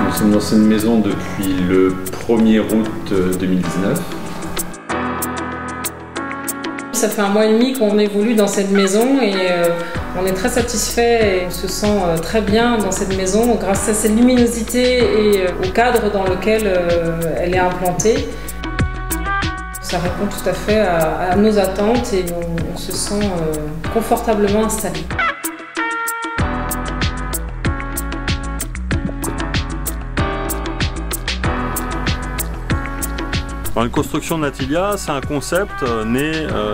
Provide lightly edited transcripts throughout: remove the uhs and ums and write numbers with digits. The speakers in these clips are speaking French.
Nous sommes dans cette maison depuis le 1er août 2019. Ça fait 1 mois et demi qu'on évolue dans cette maison et on est très satisfait et on se sent très bien dans cette maison grâce à cette luminosité et au cadre dans lequel elle est implantée. Ça répond tout à fait à nos attentes et on se sent confortablement installé. Une construction Natilia, c'est un concept né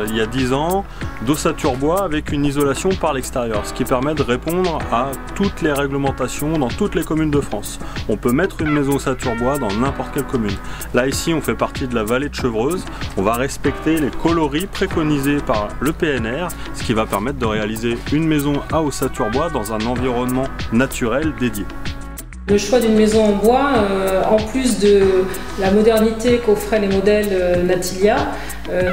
il y a 10 ans d'ossature bois avec une isolation par l'extérieur, ce qui permet de répondre à toutes les réglementations dans toutes les communes de France. On peut mettre une maison ossature bois dans n'importe quelle commune. Là ici on fait partie de la vallée de Chevreuse, on va respecter les coloris préconisés par le PNR, ce qui va permettre de réaliser une maison à ossature bois dans un environnement naturel dédié. Le choix d'une maison en bois, en plus de la modernité qu'offraient les modèles Natilia,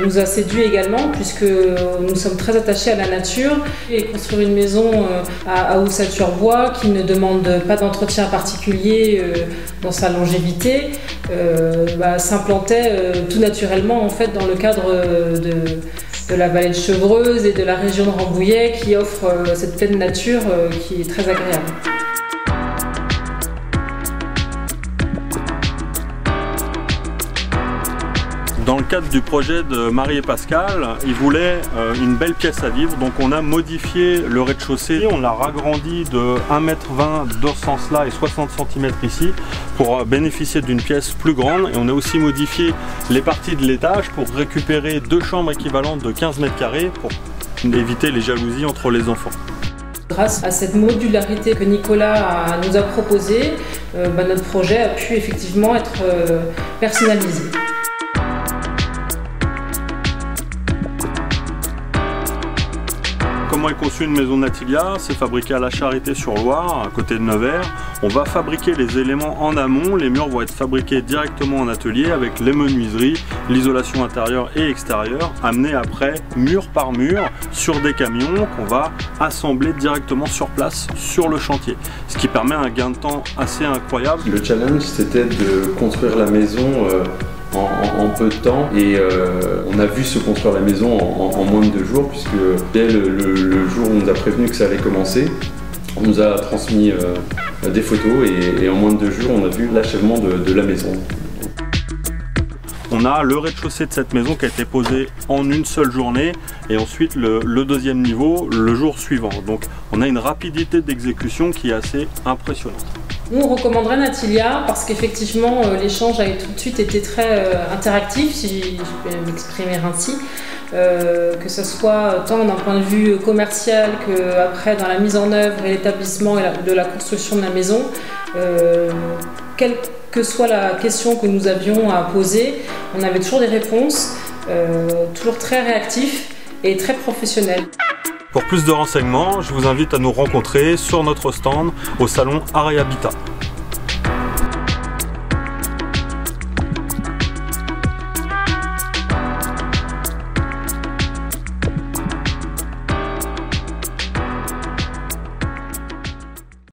nous a séduit également puisque nous sommes très attachés à la nature et construire une maison à ossature bois qui ne demande pas d'entretien particulier dans sa longévité s'implantait tout naturellement en fait dans le cadre de la vallée de Chevreuse et de la région de Rambouillet qui offre cette pleine nature qui est très agréable. Dans le cadre du projet de Marie et Pascal, ils voulaient une belle pièce à vivre, donc on a modifié le rez-de-chaussée, on l'a ragrandi de 1,20 m dans ce sens-là et 60 cm ici pour bénéficier d'une pièce plus grande, et on a aussi modifié les parties de l'étage pour récupérer 2 chambres équivalentes de 15 m² pour éviter les jalousies entre les enfants. Grâce à cette modularité que Nicolas nous a proposée, notre projet a pu effectivement être personnalisé. Comment est conçue une maison Natilia? C'est fabriqué à la Charité-sur-Loire, à côté de Nevers. On va fabriquer les éléments en amont, les murs vont être fabriqués directement en atelier avec les menuiseries, l'isolation intérieure et extérieure, amenés après mur par mur sur des camions qu'on va assembler directement sur place, sur le chantier. Ce qui permet un gain de temps assez incroyable. Le challenge, c'était de construire la maison en peu de temps et on a vu se construire la maison en moins de 2 jours puisque dès le jour où on nous a prévenu que ça allait commencer, on nous a transmis des photos et en moins de 2 jours on a vu l'achèvement de la maison. On a le rez-de-chaussée de cette maison qui a été posé en une seule journée et ensuite le 2e niveau le jour suivant. Donc on a une rapidité d'exécution qui est assez impressionnante. Nous, on recommanderait Natilia parce qu'effectivement, l'échange a tout de suite été très interactif, si je peux m'exprimer ainsi. Que ce soit tant d'un point de vue commercial qu'après dans la mise en œuvre et l'établissement de la construction de la maison. Quelle que soit la question que nous avions à poser, on avait toujours des réponses, toujours très réactifs et très professionnels. Pour plus de renseignements, je vous invite à nous rencontrer sur notre stand au salon Art et Habitat.